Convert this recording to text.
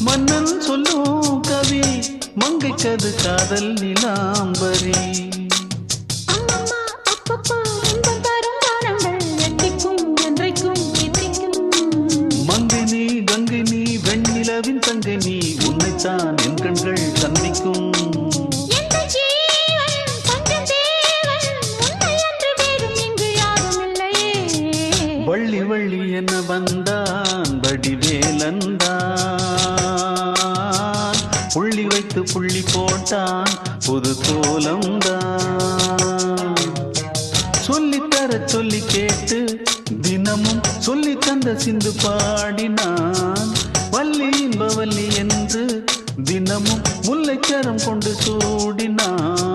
மன்னன் சொல்லும் கவி மங்கைக்கது காதல் நிலாம்பரி மங்கை நீ கங்கை நீ வெண்ணிலவின் தங்கை நீ உன்னைத்தான் என் கண்கள் சந்திக்கும் வள்ளி வள்ளி என வந்தான் வடிவேலந்தான் புள்ளி வைத்து புள்ளி போட்டான் புது கோலம்தான் சொல்லித்தர சொல்லி கேட்டு தினமும் சொல்லி தந்த சிந்து பாடினான் வள்ளி இன்பவல்லி என்று தினமும் முல்லைச்சரம் கொண்டு சூடினான்